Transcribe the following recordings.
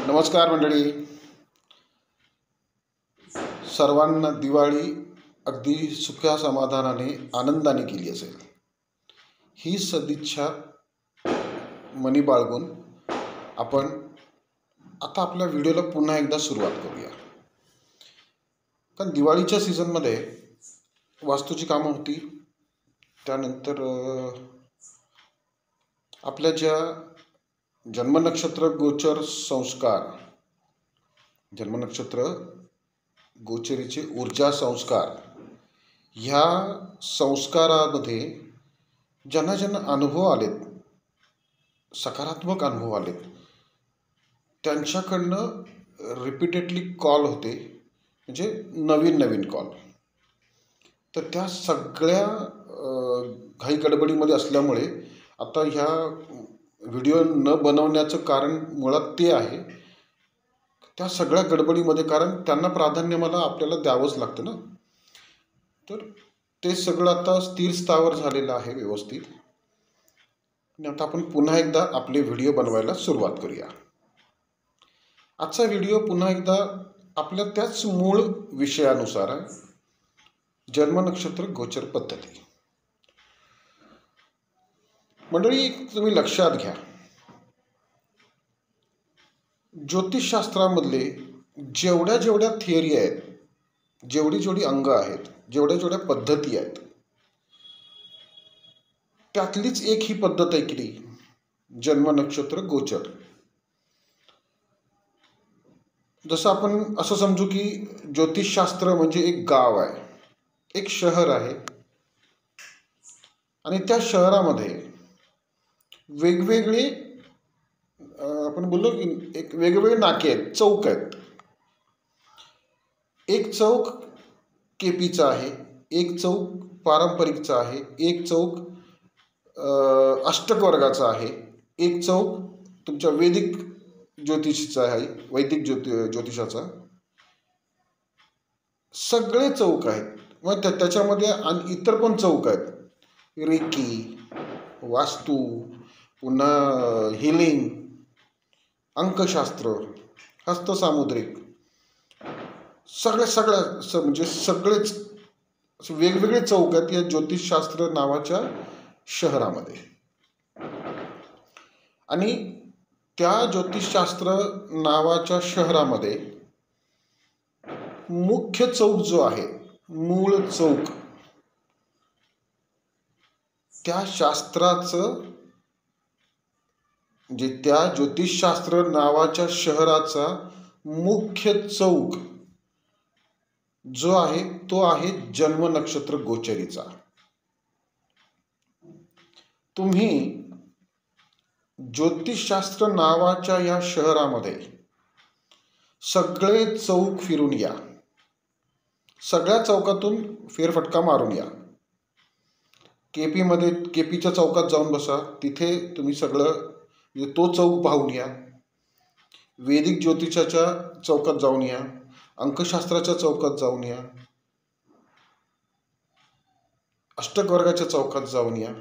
नमस्कार मंडळी. सर्वांना दिवाळी अगदी सुख्या समाधानाने आनंदाने केली असेल ही सदिच्छा मनी बाळगून आपण आता आपल्या व्हिडिओला पुन्हा एकदा सुरुवात करूया. कारण दिवाळीच्या सीझनमध्ये वास्तूची कामं होती. त्यानंतर आपल्या ज्या जन्मनक्षत्र गोचर संस्कार, जन्मनक्षत्र गोचरीचे ऊर्जा संस्कार, ह्या संस्कारामध्ये ज्यांना ज्यांना अनुभव आलेत, सकारात्मक अनुभव आलेत, त्यांच्याकडनं रिपीटेडली कॉल होते, म्हणजे नवीन कॉल. तर त्या सगळ्या घाई गडबडीमध्ये असल्यामुळे आता ह्या व्हिडिओ न बनवण्याचं कारण मुळात ते आहे, त्या सगळ्या गडबडीमध्ये, कारण त्यांना प्राधान्य मला आपल्याला द्यावंच लागतं ना. तर ते सगळं आता स्थिर स्थावर झालेलं आहे व्यवस्थित. आणि आता आपण पुन्हा एकदा आपले व्हिडिओ बनवायला सुरुवात करूया. आजचा व्हिडिओ पुन्हा एकदा आपल्या त्याच मूळ विषयानुसार आहे, जन्मनक्षत्र गोचर पद्धती. मंडळी, तुम्ही लक्षात घ्या, ज्योतिषशास्त्रामधले जेवढ्या थिअरी आहेत, जेवढी अंग आहेत, जेवढ्या पद्धती आहेत, त्यातलीच एक ही पद्धत आहे की जन्मनक्षत्र गोचर. जसं आपण असं समजू की ज्योतिषशास्त्र म्हणजे एक गाव आहे, एक शहर आहे, आणि त्या शहरामध्ये वेगवेगळे आपण बोललो की एक वेगवेगळे नाके आहेत, चौक आहेत. एक चौक केपीचा आहे, एक चौक पारंपरिकचा आहे, एक चौक अष्टक वर्गाचा आहे, एक चौक तुमच्या वैदिक ज्योतिषाचा आहे, वैदिक ज्योतिषाचा. सगळे चौक आहेत. मग त्याच्यामध्ये आणि इतर पण चौक आहेत, रेकी, वास्तू, पुन्हा हिलिंग, अंकशास्त्र, हस्तसामुद्रिक, म्हणजे सगळेच वेगवेगळे चौक आहेत या ज्योतिषशास्त्र नावाच्या शहरामध्ये. आणि त्या ज्योतिषशास्त्र नावाच्या शहरामध्ये मुख्य चौक जो आहे, मूळ चौक, त्या शास्त्राचं, म्हणजे त्या ज्योतिषशास्त्र नावाच्या शहराचा मुख्य चौक जो आहे तो आहे जन्मनक्षत्र गोचरीचा. तुम्ही ज्योतिषशास्त्र नावाच्या या शहरामध्ये सगळे चौक फिरून या, सगळ्या चौकातून फेरफटका मारून या. केपीच्या चौकात जाऊन बसा, तिथे तुम्ही सगळं तो चौक पाहून या. वैदिक ज्योतिषाच्या चौकात जाऊन या, अंकशास्त्राच्या चौकात जाऊन या, अष्टक वर्गाच्या चौकात जाऊन या.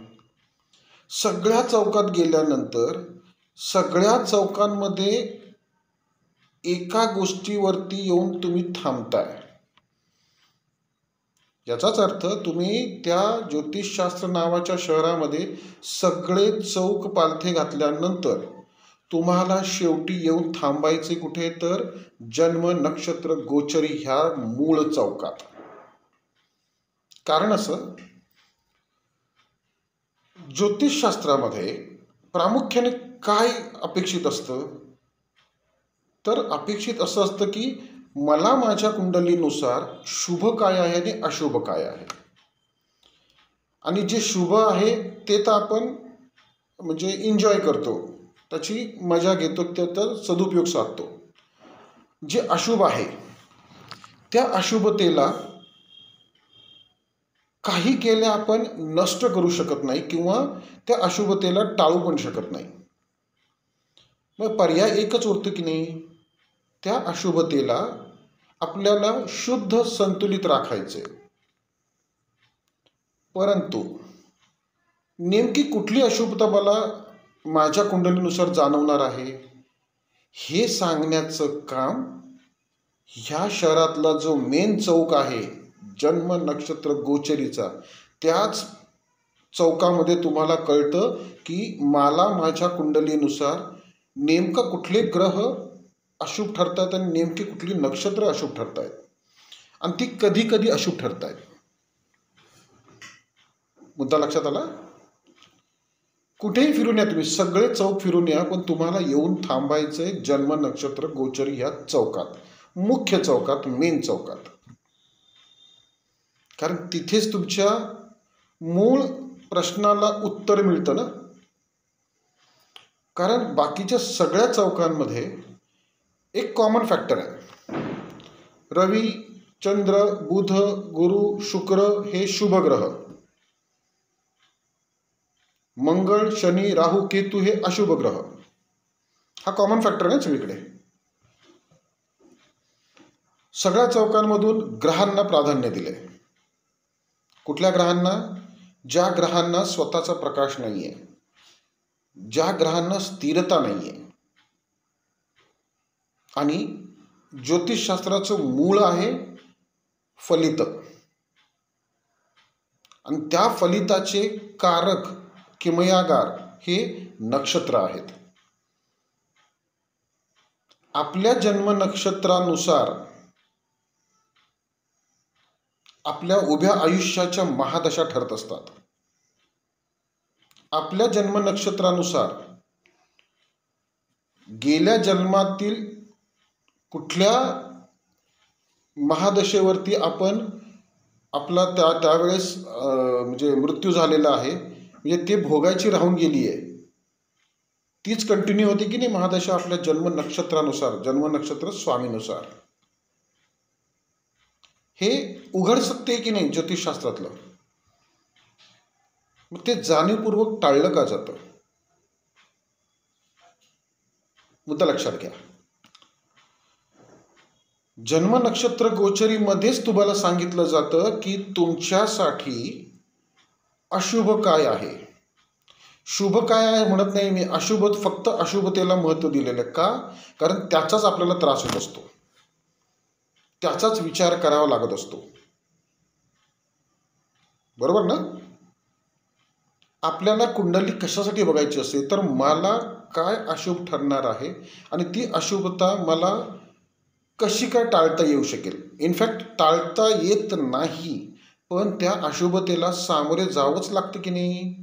सगळ्या चौकात गेल्यानंतर सगळ्या चौकांमध्ये एका गोष्टीवरती येऊन तुम्ही थांबताय. याचाच अर्थ तुम्ही त्या ज्योतिषशास्त्र नावाच्या शहरामध्ये सगळे चौक पालथे घातल्यानंतर तुम्हाला शेवटी येऊन थांबायचे कुठे, तर जन्म नक्षत्र गोचरी ह्या मूळ चौकात. कारण असं, ज्योतिषशास्त्रामध्ये प्रामुख्याने काय अपेक्षित असतं, तर अपेक्षित असं असतं की मला माझ्या कुंडलीनुसार शुभ काय आहे आणि अशुभ काय आहे. आणि जे शुभ आहे ते तर आपण म्हणजे एन्जॉय करतो, त्याची मजा घेतो, त्याचा सदुपयोग साधतो. जे अशुभ आहे त्या अशुभतेला काही केले आपण नष्ट करू शकत नाही, किंवा त्या अशुभतेला टाळू पण शकत नाही. मग पर्याय एकच उरतो की नाही, त्या अशुभतेला आपल्याला शुद्ध संतुलित राखायचे. परंतु नेमकी कुठली अशुभता मला माझ्या कुंडलीनुसार जाणवणार आहे हे सांगण्याचं काम ह्या शहरातला जो मेन चौक आहे जन्म नक्षत्र गोचरीचा, त्याच चौकामध्ये तुम्हाला कळतं की मला माझ्या कुंडलीनुसार नेमकं कुठले ग्रह अशुभ ठरतात आणि नेमकी कुठली नक्षत्र अशुभ ठरतायत आणि ती कधी कधी अशुभ ठरतायत. मुद्दा लक्षात आला? कुठेही फिरून या तुम्ही, सगळे चौक फिरून या, पण तुम्हाला येऊन थांबायचंय जन्म नक्षत्र गोचरी ह्या चौकात, मुख्य चौकात, मेन चौकात. कारण तिथेच तुमच्या मूळ प्रश्नाला उत्तर मिळतं ना. कारण बाकीच्या सगळ्या चौकांमध्ये एक कॉमन फॅक्टर आहे. रवी, चंद्र, बुध, गुरु, शुक्र हे शुभ ग्रह, मंगळ, शनी, राहू, केतू हे अशुभ ग्रह. हा कॉमन फॅक्टर आहे सगळीकडे. सगळ्या चौकांमधून ग्रहांना प्राधान्य दिले. कुठल्या ग्रहांना? ज्या ग्रहांना स्वतःचा प्रकाश नाहीये, ज्या ग्रहांना स्थिरता नाहीये. आणि ज्योतिषशास्त्राचं मूळ आहे फलित, आणि त्या फलिताचे कारक किमयागार हे नक्षत्र आहेत. आपल्या जन्म नक्षत्रानुसार आपल्या उभ्या आयुष्याच्या महादशा ठरत असतात. आपल्या जन्म नक्षत्रानुसार गेल्या जन्मातील कुठल्या महादशेवरती आपण आपला त्यावेळेस म्हणजे मृत्यू झालेला आहे, म्हणजे ते भोगायची राहून गेली आहे, तीच कंटिन्यू होती की नाही महादशा आपल्या जन्म नक्षत्रानुसार, जन्म नक्षत्र स्वामीनुसार. हे उघड सत्य आहे की नाही ज्योतिषशास्त्रातलं. मग ते जाणीवपूर्वक टाळलं का जातं? मुद्दा लक्षात घ्या. जन्म नक्षत्र गोचरीमध्येच तुम्हाला सांगितलं जातं की तुमच्यासाठी अशुभ काय आहे, शुभ काय आहे म्हणत नाही मी. अशुभ, फक्त अशुभतेला महत्त्व दिलेलं आहे. का? कारण त्याचाच आपल्याला त्रास होत असतो, त्याचाच विचार करावा लागत असतो. बरोबर ना? आपल्याला कुंडली कशासाठी बघायची असते? तर मला काय अशुभ ठरणार आहे आणि ती अशुभता मला कशी काय टाळता येऊ शकेल. इनफॅक्ट टाळता येत नाही, पण त्या अशुभतेला सामोरे जावंच लागतं की नाही.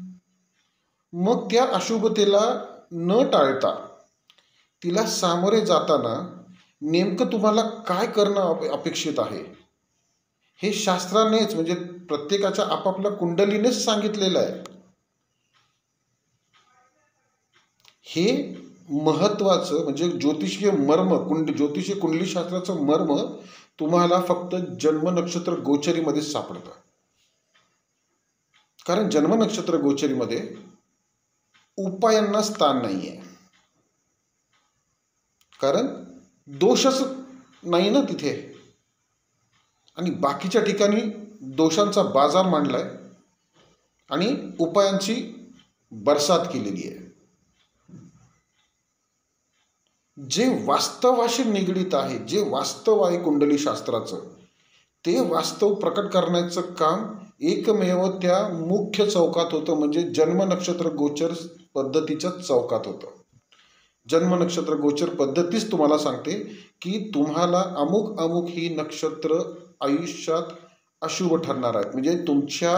मग त्या अशुभतेला न टाळता तिला सामोरे जाताना नेमकं तुम्हाला काय करणं अपेक्षित आहे हे शास्त्रानेच, म्हणजे प्रत्येकाच्या आपापल्या कुंडलीनेच सांगितलेलं आहे. हे महत्वाचं म्हणजे ज्योतिषीय मर्म, ज्योतिषीय कुंडली शास्त्राचं मर्म तुम्हाला फक्त जन्म नक्षत्र गोचरीमध्येच सापडतं. कारण जन्म नक्षत्र गोचरीमध्ये उपायांना स्थान नाहीये, कारण दोषच नाही ना तिथे. आणि बाकीच्या ठिकाणी दोषांचा बाजार मांडलाय आणि उपायांची बरसात केलेली आहे. जे वास्तवाशी निगडीत आहे, जे वास्तव आहे कुंडली शास्त्राचं, ते वास्तव प्रकट करण्याचं काम एकमेव त्या मुख्य चौकात होतं, म्हणजे जन्म नक्षत्र गोचर पद्धतीच्या चौकात होतं. जन्म नक्षत्र गोचर पद्धतीच तुम्हाला सांगते की तुम्हाला अमुक अमुक ही नक्षत्र आयुष्यात अशुभ ठरणार आहेत. म्हणजे तुमच्या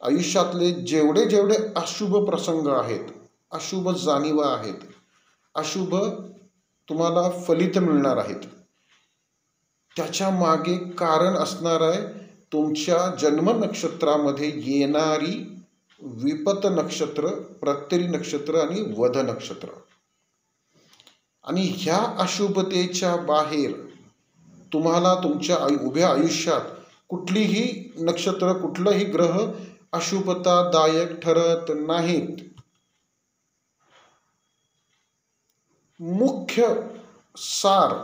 आयुष्यातले जेवढे जेवढे अशुभ प्रसंग आहेत, अशुभ जाणीवा आहेत, अशुभ तुम्हाला फलित मिळणार आहेत, त्याच्या मागे कारण असणार आहे तुमच्या जन्म नक्षत्रामध्ये येणारी विपत नक्षत्र, प्रत्यरी नक्षत्र आणि वध नक्षत्र. आणि ह्या अशुभतेच्या बाहेर तुम्हाला तुमच्या उभ्या आयुष्यात कुठलीही नक्षत्र, कुठलाही ग्रह अशुभतादायक ठरत नाहीत. मुख्य सार,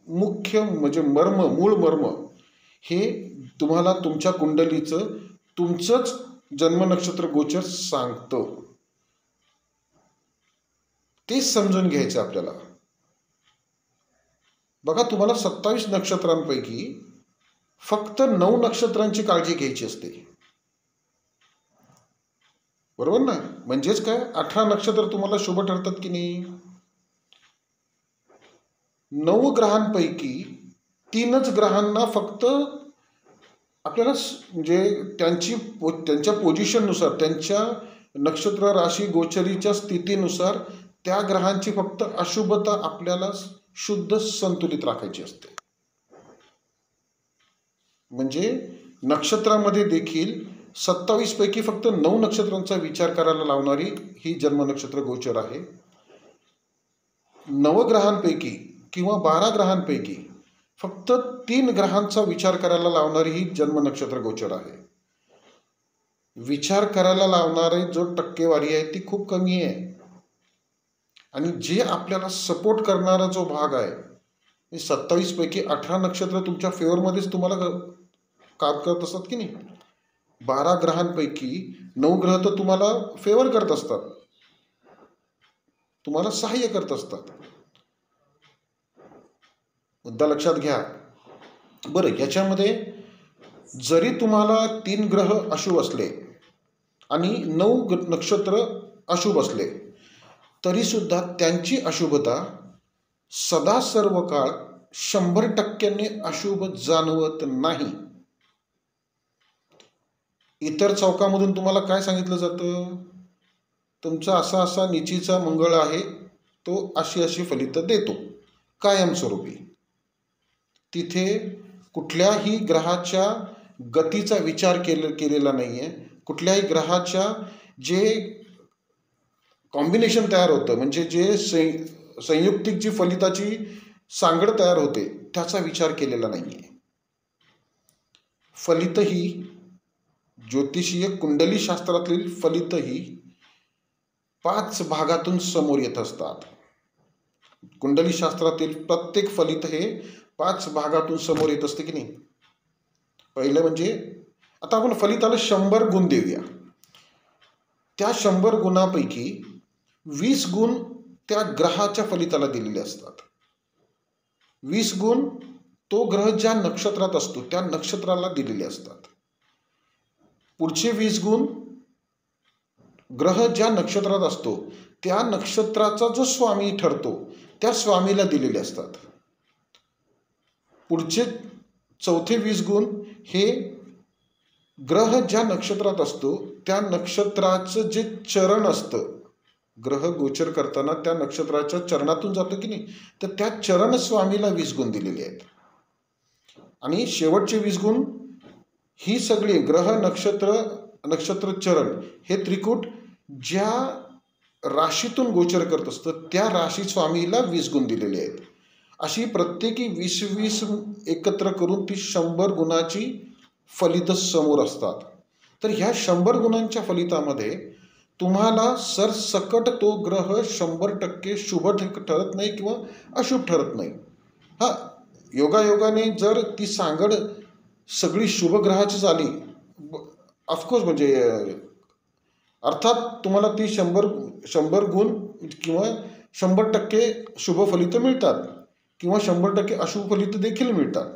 मुख्य म्हणजे मर्म, मूळ मर्म हे तुम्हाला तुमच्या कुंडलीचं, तुमचंच जन्म नक्षत्र गोचर सांगतं. तेच समजून घ्यायचं आपल्याला. बघा, तुम्हाला 27 नक्षत्रांपैकी फक्त 9 नक्षत्रांची काळजी घ्यायची असते, बरोबर ना? म्हणजेच काय, 18 नक्षत्र तुम्हाला शुभ ठरतात की नाही? 9 ग्रहांपैकी 3च ग्रहांना फक्त आपल्याला म्हणजे त्यांच्या पोझिशननुसार, त्यांच्या नक्षत्र राशी गोचरीच्या स्थितीनुसार त्या ग्रहांची फक्त अशुभता आपल्याला शुद्ध संतुलित राखायची असते. म्हणजे नक्षत्रामध्ये देखील 27 पैकी फक्त 9 नक्षत्रांचा विचार करायला लावणारी ही जन्मनक्षत्र गोचर आहे. 9 ग्रहांपैकी किंवा 12 ग्रहांपैकी फक्त 3 ग्रहांचा विचार करायला लावणारी ही जन्मनक्षत्र गोचर आहे. विचार करायला लावणारी जो टक्केवारी आहे ती खूप कमी आहे. आणि जे आपल्याला सपोर्ट करणारा जो भाग आहे, 27 पैकी 18 नक्षत्र तुमच्या फेवरमध्येच तुम्हाला काम करत असतात की नाही? 12 ग्रहांपैकी 9 ग्रह तर तुम्हाला फेवर करत असतात, तुम्हाला सहाय्य करत असतात. मुद्दा लक्षात घ्या. बरं, याच्यामध्ये जरी तुम्हाला 3 ग्रह अशुभ असले आणि 9 नक्षत्र अशुभ असले, तरी सुद्धा त्यांची अशुभता सदा सर्व काळ 100% अशुभ जाणवत नाही. इतर चौकामधून तुम्हाला काय सांगितलं जातं? तुमचा असा असा निचीचा मंगळ आहे, तो अशी अशी फलितं देतो कायमस्वरूपी. तिथे कुठल्याही ग्रहाच्या गतीचा विचार केलेला नाही आहे. कुठल्याही ग्रहाच्या जे कॉम्बिनेशन तयार होतं, म्हणजे जे संयुक्तिक जी फलिताची सांगड तयार होते, त्याचा विचार केलेला नाही आहे. फलित ही ज्योतिषीय कुंडली शास्त्रातील फलित ही 5 भागातून समोर येत असतात. कुंडली शास्त्रातील प्रत्येक फलित हे 5 भागातून समोर येत असते की नाही? पहिलं म्हणजे आता आपण फलिताला 100 गुण देऊया. त्या 100 गुणापैकी 20 गुण त्या ग्रहाच्या फलिताला दिलेले असतात. 20 गुण तो ग्रह ज्या नक्षत्रात असतो त्या नक्षत्राला दिलेले असतात. पुढचे 20 गुण ग्रह ज्या नक्षत्रात असतो त्या नक्षत्राचा जो स्वामी ठरतो त्या स्वामीला दिलेले असतात. पुढचे चौथे 20 गुण हे ग्रह ज्या नक्षत्रात असतो त्या नक्षत्राचं जे चरण असतं, ग्रह गोचर करताना त्या नक्षत्राच्या चरणातून जातो की नाही, तर त्या चरण स्वामीला 20 गुण दिलेले आहेत. आणि शेवटचे 20 गुण ही सगळी ग्रह नक्षत्र चरण हे त्रिकूट ज्या राशीतून गोचर करत असतं त्या राशी स्वामीला 20 गुण दिलेले आहेत. अशी प्रत्येकी 20-20 एकत्र करून ती 100 गुणाची फलित समोर असतात. तर ह्या 100 गुणांच्या फलितामध्ये तुम्हाला सरसकट तो ग्रह 100% शुभ ठरत नाही किंवा अशुभ ठरत नाही. हा, योगायोगाने जर ती सांगड सगळी शुभ ग्रहाची झाली, ऑफकोर्स म्हणजे अर्थात तुम्हाला ती 100 गुण किंवा 100% शुभ फलित मिळतात किंवा 100% अशुभ फलित देखील मिळतात,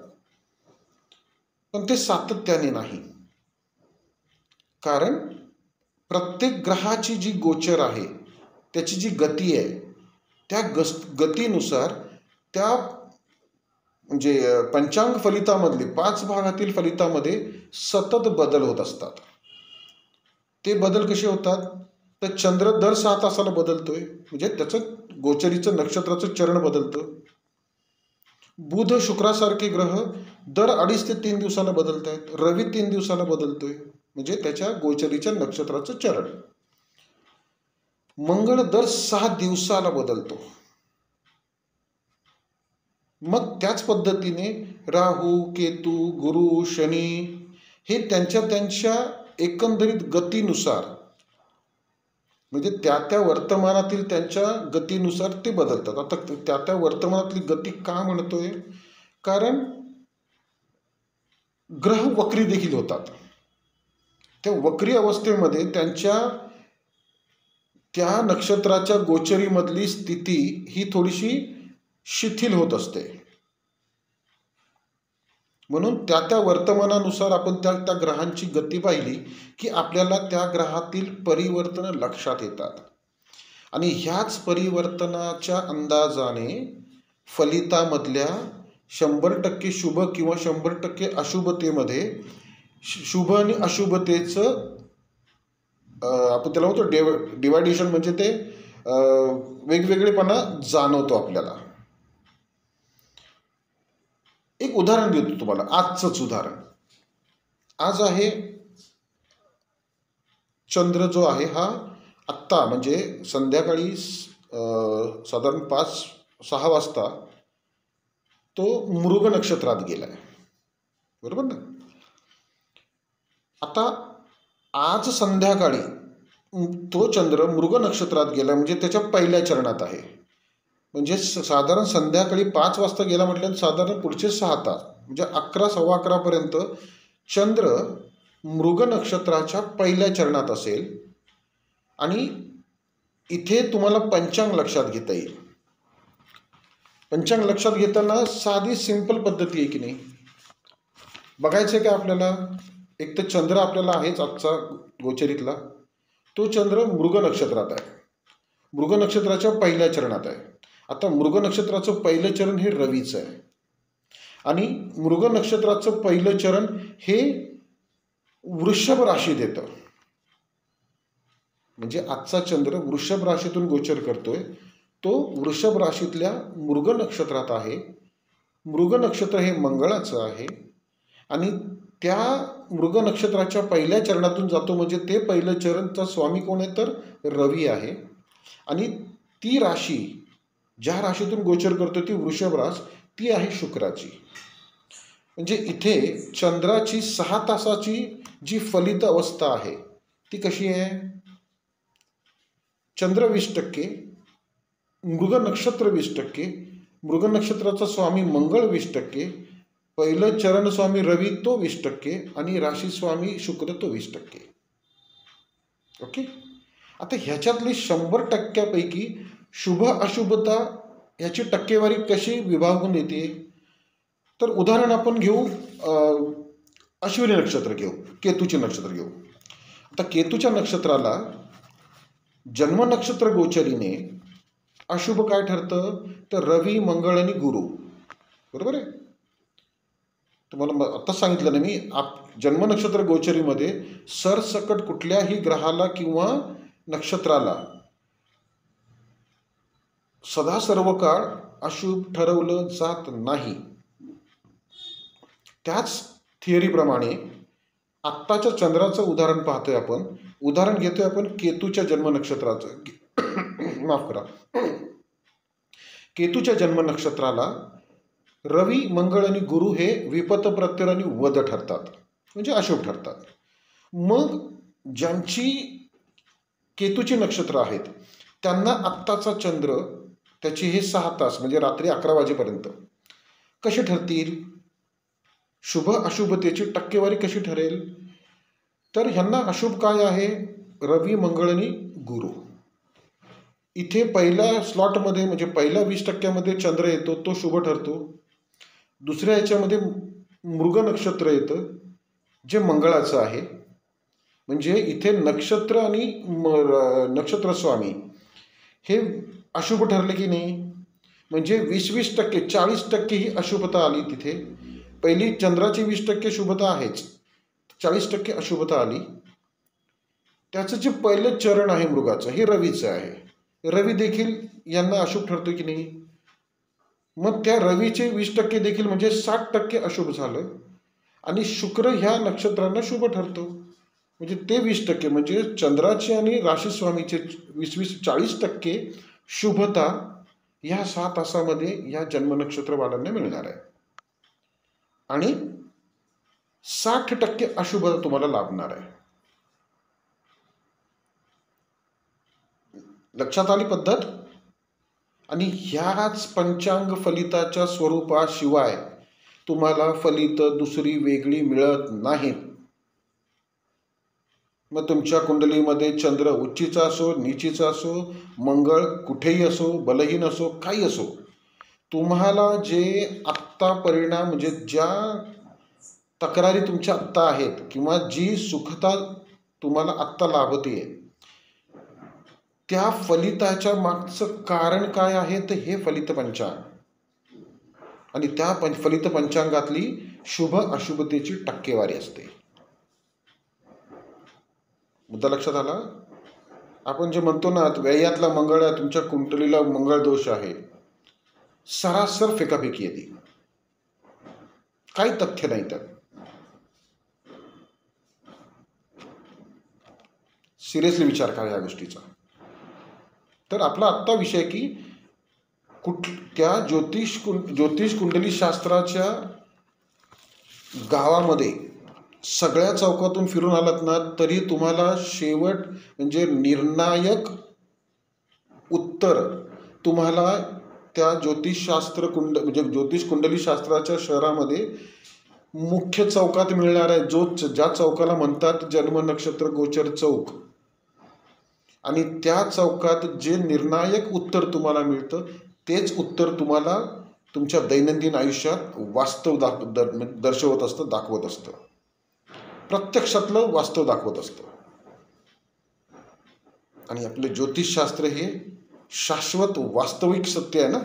पण ते सातत्याने नाही. कारण प्रत्येक ग्रहाची जी गोचर आहे त्याची जी गती आहे त्या गतीनुसार त्या म्हणजे पंचांग फलितामधले 5 भागातील फलितामध्ये सतत बदल होत असतात. ते बदल कसे होतात? तर चंद्र दर 6 तासाला बदलतोय, म्हणजे त्याचं गोचरीचं नक्षत्राचं चरण बदलतं. बुध शुक्रासारखे ग्रह दर 2.5 ते 3 दिवसाला बदलत आहेत. रवी 3 दिवसाला बदलतोय, म्हणजे त्याच्या गोचरीच्या नक्षत्राचं चरण. मंगळ दर 6 दिवसाला बदलतो. मग त्याच पद्धतीने राहू, केतू, गुरु, शनी हे त्यांच्या एकंदरीत गतीनुसार, म्हणजे त्या वर्तमानातील त्यांच्या गतीनुसार ते बदलतात. आता त्या वर्तमानातली गती का म्हणतोय? कारण ग्रह वक्री देखील होतात. त्या वक्री अवस्थेमध्ये त्या नक्षत्राच्या गोचरीमधली स्थिती ही थोडीशी शिथिल होत असते. म्हणून त्या वर्तमानानुसार आपण त्या ग्रहांची गती पाहिली की आपल्याला त्या ग्रहातील परिवर्तन लक्षात येतात आणि ह्याच परिवर्तनाच्या अंदाजाने फलितामधल्या 100% शुभ किंवा 100% अशुभतेमध्ये शुभ आणि अशुभतेचं आपण त्याला म्हणतो डिवायडेशन, म्हणजे ते वेगवेगळेपणा जाणवतो आपल्याला. एक उदाहरण देतो तुम्हाला, आजचंच उदाहरण. आज आहे चंद्र जो आहे हा आत्ता म्हणजे संध्याकाळी साधारण 5-6 वाजता तो मृग नक्षत्रात गेलाय, बरोबर ना. आता आज संध्याकाळी तो चंद्र मृग नक्षत्रात गेला म्हणजे त्याच्या पहिल्या चरणात आहे. म्हणजे साधारण संध्याकाळी 5 वाजता गेला म्हटल्यानंतर साधारण पुढचे 6 तास म्हणजे 11-11:15 पर्यंत चंद्र मृग नक्षत्राच्या पहिल्या चरणात असेल. आणि इथे तुम्हाला पंचांग लक्षात घेता येईल. पंचांग लक्षात घेताना साधी सिंपल पद्धती आहे की नाही, बघायचं का आपल्याला. एक तर चंद्र आपल्याला आहेच आजचा गोचरीतला, तो चंद्र मृग नक्षत्रात आहे, मृग नक्षत्राच्या पहिल्या चरणात आहे. आता मृग नक्षत्राचं पहिलं चरण हे रवीचं आहे आणि मृग नक्षत्राचं पहिलं चरण हे वृषभ राशीत येतं. म्हणजे आजचा चंद्र वृषभ राशीतून गोचर करतोय, तो वृषभ राशीतल्या मृग नक्षत्रात आहे. मृग नक्षत्र हे मंगळाचं आहे आणि त्या मृग नक्षत्राच्या पहिल्या चरणातून जातो म्हणजे ते पहिलं चरणचा स्वामी कोण आहे तर रवी आहे. आणि ती राशी ज्या राशीतून गोचर करतो ती वृषभ रास, ती आहे शुक्राची. म्हणजे इथे चंद्राची 6 तासाची जी फलित अवस्था आहे ती कशी आहे. चंद्र 20%, मृग नक्षत्र 20%, मृग नक्षत्राचा स्वामी मंगळ 20%, पहिलं चरण स्वामी रवी तो 20% आणि राशी स्वामी शुक्र तो 20%. ओके. आता ह्याच्यातली 100%पैकी शुभ अशुभता ह्याची टक्केवारी कशी विभागून येते तर उदाहरण आपण घेऊ, अश्विनी नक्षत्र घेऊ, केतूचे नक्षत्र घेऊ. आता केतूच्या नक्षत्राला जन्म नक्षत्र गोचरीने अशुभ काय ठरतं तर रवी, मंगळ आणि गुरु, बरोबर आहे. तुम्हाला आत्ताच सांगितलं ना मी, जन्म नक्षत्र गोचरीमध्ये सरसकट कुठल्याही ग्रहाला किंवा नक्षत्राला सदा सर्व काळ अशुभ ठरवलं जात नाही. त्याच थिअरीप्रमाणे आत्ताच्या चंद्राचं उदाहरण पाहतोय आपण, उदाहरण घेतोय आपण केतूच्या जन्म नक्षत्राचं. माफ करा, केतूच्या जन्म नक्षत्राला रवी, मंगळ आणि गुरु हे विपत, प्रत्यय आणि वध ठरतात म्हणजे अशुभ ठरतात. मग ज्यांची केतूची नक्षत्र आहेत त्यांना आत्ताचा चंद्र त्याची हे 6 तास म्हणजे रात्री 11 वाजेपर्यंत कसे ठरतील, शुभ अशुभतेची टक्केवारी कशी ठरेल तर ह्यांना अशुभ काय आहे रवी, मंगळ आणि गुरु. इथे पहिल्या स्लॉटमध्ये म्हणजे पहिल्या 20% चंद्र येतो तो शुभ ठरतो. दुसऱ्या याच्यामध्ये मृग नक्षत्र येतं जे मंगळाचं आहे. म्हणजे इथे नक्षत्र आणि नक्षत्र स्वामी हे अशुभ ठरले की नाही. म्हणजे 20% 40% ही अशुभता आली तिथे. पहिली चंद्राची 20% शुभता आहेच, 40% अशुभता आली. त्याचं जे पहिलं चरण आहे मृगाचं हे रवीचं आहे. रवी देखील यांना अशुभ ठरतो की नाही. मग त्या रवीचे 20% देखील म्हणजे 60% अशुभ झालं आणि शुक्र ह्या नक्षत्रांना शुभ ठरतो. म्हणजे ते 20% म्हणजे चंद्राची आणि राशी स्वामीचे 20-40% शुभता ह्या 6 तासामध्ये या जन्म नक्षत्रवाल्यांना मिळणार आहे आणि 60% अशुभता तुम्हाला लाभणार आहे. लक्षात आली पद्धत. आणि ह्याच पंचांग फलिताच्या स्वरूपाशिवाय तुम्हाला फलित दुसरी वेगळी मिळत नाहीत. मग तुमच्या कुंडलीमध्ये चंद्र उच्चीचा असो, नीचीचा असो, मंगळ कुठेही असो, बलहीन असो, काही असो, तुम्हाला जे आत्ता परिणाम म्हणजे ज्या तक्रारी तुमच्या आत्ता आहेत किंवा जी सुखता तुम्हाला आत्ता लाभते, त्या फलिताच्या मागचं कारण काय आहे तर हे फलित पंचांग आणि त्या फलित पंचांगातली शुभ अशुभतेची टक्केवारी असते. मुद्दा लक्षात आला? आपण जे म्हणतो ना, व्ययातला मंगळ आहे, तुमच्या कुंडलीला मंगळ दोष आहे, सरासर फेकाफेकी येते, काही तथ्य नाही त्यात. सिरियसली विचार करा या गोष्टीचा. तर आपला आत्ता विषय की त्या ज्योतिष कुंडली शास्त्राच्या गावामध्ये सगळ्या चौकातून फिरून आलात ना तरी तुम्हाला शेवट म्हणजे निर्णायक उत्तर तुम्हाला त्या म्हणजे ज्योतिष कुंडली शास्त्राच्या शहरामध्ये मुख्य चौकात मिळणार आहे, ज्या चौकाला म्हणतात जन्म नक्षत्र गोचर चौक. आणि त्या चौकात जे निर्णायक उत्तर तुम्हाला मिळतं तेच उत्तर तुम्हाला तुमच्या दैनंदिन आयुष्यात वास्तव दर्शवत असतं, दाखवत असतं, प्रत्यक्षातलं वास्तव दाखवत असतं. आणि आपले ज्योतिषशास्त्र हे शाश्वत वास्तविक सत्य आहे ना.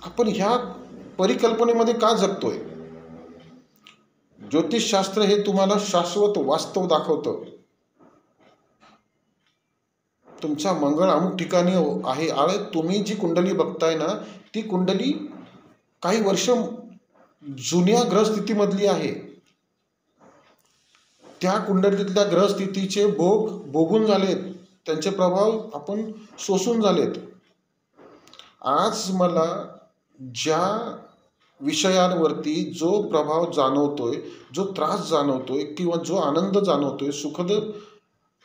आपण ह्या परिकल्पनेमध्ये का जगतोय? ज्योतिषशास्त्र हे तुम्हाला शाश्वत वास्तव दाखवतं. तुमचा मंगळ अमुक ठिकाणी आहे. आणि तुम्ही जी कुंडली बघताय ना ती कुंडली काही वर्ष जुन्या ग्रहस्थितीमधली आहे. त्या कुंडलीतल्या ग्रहस्थितीचे भोगून झालेत, त्यांचे प्रभाव आपण सोसून झालेत. आज मला ज्या विषयांवरती जो प्रभाव जाणवतोय, जो त्रास जाणवतोय किंवा जो आनंद जाणवतोय,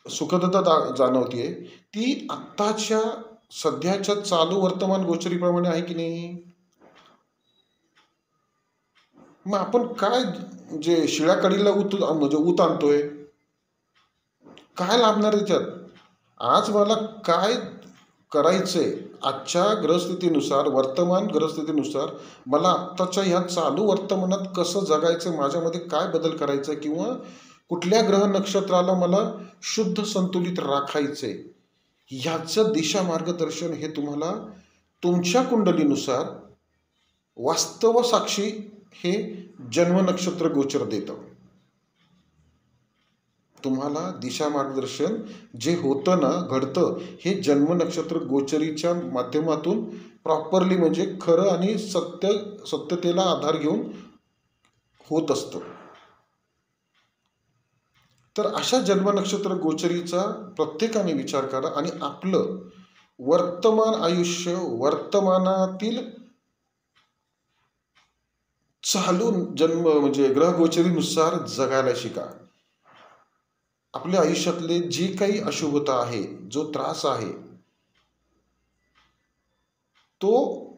सुखदता जाणवतीये, ती आत्ताच्या सध्याच्या चालू वर्तमान गोचरीप्रमाणे आहे की नाही? मग आपण काय जे शिळ्या कडीला ऊत आणतोय, काय लाभणार त्याच्यात? आज मला काय करायचंय आजच्या ग्रहस्थितीनुसार, वर्तमान ग्रहस्थितीनुसार मला आत्ताच्या ह्या चालू वर्तमानात कसं जगायचं, माझ्यामध्ये काय बदल करायचा किंवा कुठल्या ग्रह नक्षत्राला मला शुद्ध संतुलित राखायचे, ह्याचं दिशा मार्गदर्शन हे तुम्हाला तुमच्या कुंडलीनुसार वास्तव साक्षी हे जन्म नक्षत्र गोचर देतं. तुम्हाला दिशा मार्गदर्शन जे होतं ना, घडतं, हे जन्म नक्षत्र गोचरीच्या माध्यमातून प्रॉपरली म्हणजे खरं आणि सत्यतेला आधार घेऊन होत असतं. तर अशा जन्म नक्षत्र गोचरीचा प्रत्येकाने विचार करा आणि आपलं वर्तमान आयुष्य वर्तमानातील चालू जन्म म्हणजे ग्रह गोचरीनुसार जगायला शिका. आपल्या आयुष्यातले जी काही अशुभता आहे, जो त्रास आहे, तो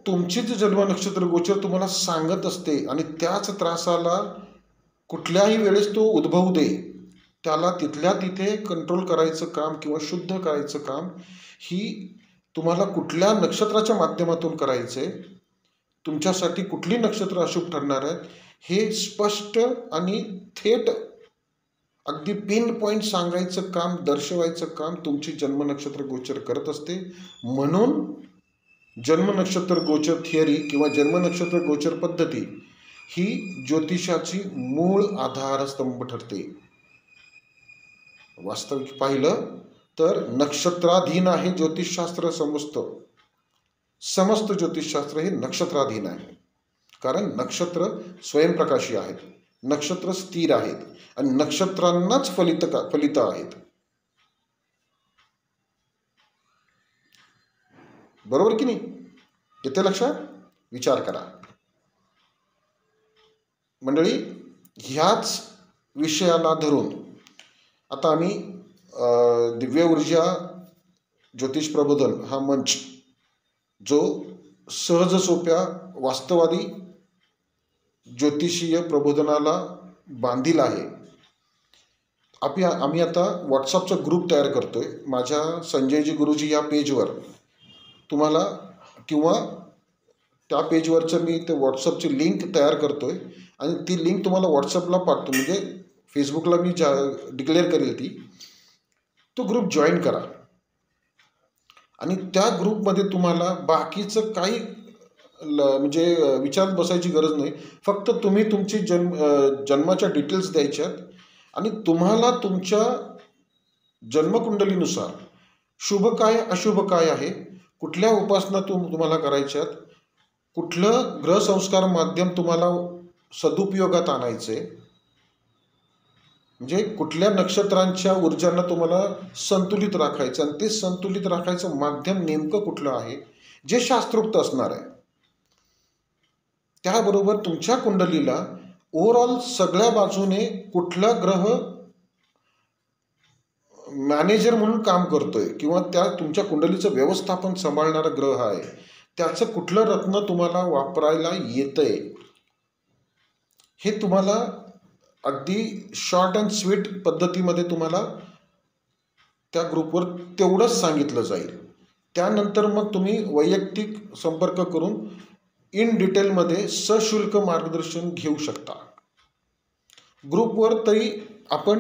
तुमची जे जन्म नक्षत्र गोचर तुम्हाला सांगत असते. आणि त्याच त्रासाला कुठल्याही वेळेस तो उद्भवू दे, त्याला तिथल्या तिथे कंट्रोल करायचं काम किंवा शुद्ध करायचं काम ही तुम्हाला कुठल्या नक्षत्राच्या माध्यमातून करायचंय, तुमच्यासाठी कुठली नक्षत्र अशुभ ठरणार आहेत हे स्पष्ट आणि थेट अगदी पिन पॉइंट सांगायचं काम, दर्शवायचं काम तुमची जन्म नक्षत्र गोचर करत असते. म्हणून जन्म नक्षत्र गोचर थिअरी किंवा जन्म नक्षत्र गोचर पद्धती ही ज्योतिषाची मूळ आधारस्तंभ ठरते. वास्तविक पाहिलं तर नक्षत्राधीन आहे ज्योतिषशास्त्र. समस्त ज्योतिषशास्त्र हे नक्षत्राधीन आहे. कारण नक्षत्र स्वयंप्रकाशी आहेत, नक्षत्र स्थिर आहेत आणि नक्षत्रांनाच फलित आहेत. बरोबर की नाही? येते लक्षात? विचार करा मंडळी. ह्याच विषयाला धरून आता आम्ही दिव्य ऊर्जा ज्योतिष प्रबोधन हा मंच जो सहज सोप्या वास्तववादी ज्योतिषीय प्रबोधनाला बांधील आहे. आम्ही आता व्हॉट्सअपचा ग्रुप तयार करतोय. माझ्या संजयजी गुरुजी या पेजवर तुम्हाला किंवा त्या पेजवरचं मी ते व्हॉट्सअपची लिंक तयार करतो आहे आणि ती लिंक तुम्हाला व्हॉट्सअपला पाठवतो, म्हणजे फेसबुकला मी डिक्लेअर करेल ती. तो ग्रुप जॉईन करा आणि त्या ग्रुपमध्ये तुम्हाला बाकीचं काही म्हणजे विचारत बसायची गरज नाही. फक्त तुम्ही तुमची जन्माच्या डिटेल्स द्यायच्यात आणि तुम्हाला तुमच्या जन्मकुंडलीनुसार शुभ काय अशुभ काय आहे, कुठल्या उपासना तुम्हाला करायच्यात, कुठलं ग्रहसंस्कार माध्यम तुम्हाला सदुपयोगात आणायचं आहे, म्हणजे कुठल्या नक्षत्रांच्या ऊर्जांना तुम्हाला संतुलित राखायचं आणि ते संतुलित राखायचं माध्यम नेमकं कुठलं आहे जे शास्त्रोक्त असणार आहे. त्याबरोबर तुमच्या कुंडलीला ओव्हरऑल सगळ्या बाजूने कुठला ग्रह मॅनेजर म्हणून काम करतोय किंवा त्या तुमच्या कुंडलीचं व्यवस्थापन सांभाळणारा ग्रह आहे, त्याचं कुठलं रत्न तुम्हाला वापरायला येतंय हे तुम्हाला अगदी शॉर्ट अँड स्वीट पद्धतीमध्ये तुम्हाला त्या ग्रुपवर तेवढंच सांगितलं जाईल. त्यानंतर मग तुम्ही वैयक्तिक संपर्क करून इन डिटेलमध्ये सशुल्क मार्गदर्शन घेऊ शकता. ग्रुपवर तरी आपण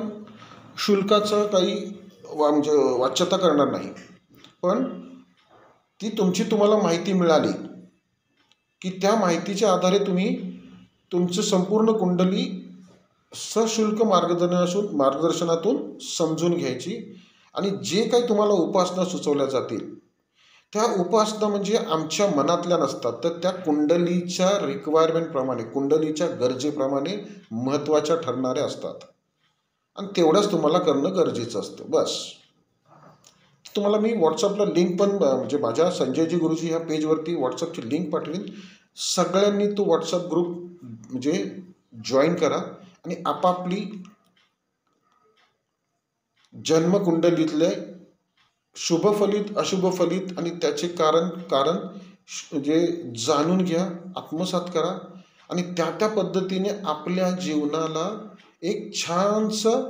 शुल्काचं काही म्हणजे वाच्यता करणार नाही, पण ती तुम्हाला माहिती मिळाली की त्या माहितीच्या आधारे तुम्ही तुमचं संपूर्ण कुंडली सशुल्क मार्गदर्शनातून समजून घ्यायची आणि जे काही तुम्हाला उपासना सुचवल्या जातील त्या उपासना म्हणजे आमच्या मनातल्या नसतात, तर त्या कुंडलीच्या रिक्वायरमेंटप्रमाणे, कुंडलीच्या गरजेप्रमाणे महत्त्वाच्या ठरणाऱ्या असतात आणि तेवढंच तुम्हाला करणं गरजेचं असतं. बस. तुम्हाला मी व्हॉट्सअपला लिंक पण म्हणजे माझ्या संजयजी गुरुजी ह्या पेजवरती व्हॉट्सअपची लिंक पाठवेन. सगळ्यांनी तो व्हॉट्सअप ग्रुप म्हणजे जॉईन करा आणि आपापली जन्मकुंडलीतले शुभफलित अशुभफलित आणि त्याचे कारण जे जाणून घ्या, आत्मसात करा आणि त्या पद्धतीने आपल्या जीवनाला एक छानसं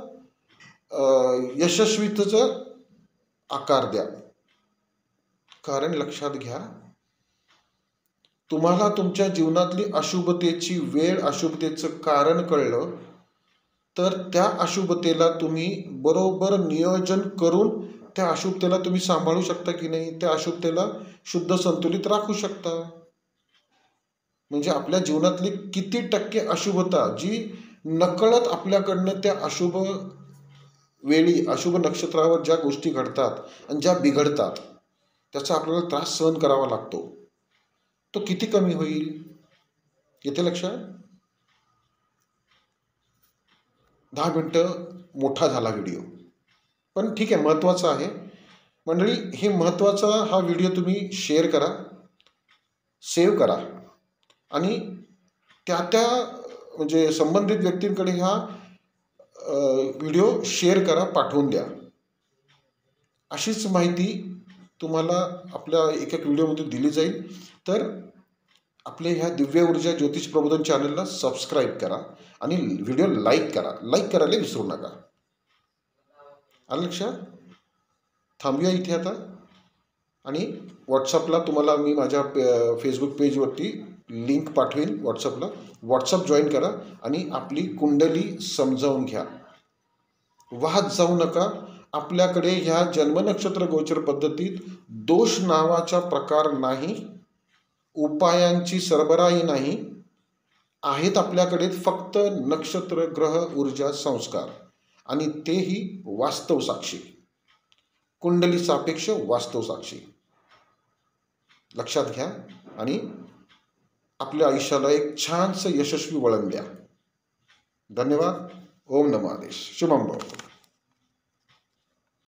यशस्वीतेचं आकार द्या. कारण लक्षात घ्या, तुम्हाला तुमच्या जीवनातली अशुभतेची वेळ, अशुभतेचं कारण कळलं तर त्या अशुभतेला तुम्ही बरोबर नियोजन करून त्या अशुभतेला तुम्ही सांभाळू शकता की नाही, त्या अशुभतेला शुद्ध संतुलित राखू शकता. म्हणजे आपल्या जीवनातली किती टक्के अशुभता जी नकळत आपल्याकडनं त्या अशुभ वेळी, अशुभ नक्षत्रावर ज्या गोष्टी घडतात आणि ज्या बिघडतात त्याचा आपल्याला त्रास सहन करावा लागतो, तो किती कमी होईल. येते लक्षात. 10 मिनटं मोठा झाला व्हिडिओ, पण ठीक आहे, महत्त्वाचा आहे. मंडळी, हे महत्त्वाचा हा व्हिडिओ तुम्ही शेअर करा, सेव्ह करा आणि त्या म्हणजे संबंधित व्यक्तींकडे हा व्हिडिओ शेअर करा, पाठवून द्या. अशीच माहिती तुम्हाला आपल्या एक व्हिडिओमध्ये दिली जाईल. तर आपल्या ह्या दिव्य ऊर्जा ज्योतिष प्रबोधन चॅनलला सबस्क्राईब करा आणि व्हिडिओ लाईक करा. लाईक करायला विसरू नका. आलं लक्षात. थांबूया इथे आता आणि व्हॉट्सअपला तुम्हाला मी माझ्या फेसबुक पेजवरती लिंक पाठवेन. व्हॉट्सअप जॉईन करा आणि आपली कुंडली समजावून घ्या. वाहत जाऊ नका. आपल्याकडे ह्या जन्मनक्षत्र गोचर पद्धतीत दोष नावाचा प्रकार नाही, उपायांची सरबराही नाही. आहेत आपल्याकडे फक्त नक्षत्र, ग्रह, ऊर्जा, संस्कार आणि तेही वास्तव साक्षी, कुंडली सापेक्ष वास्तव साक्षी. लक्षात घ्या आणि आपल्या आयुष्याला एक छानसं यशस्वी वळण द्या. धन्यवाद. ओम नमो नारायण. शुभम भवतु.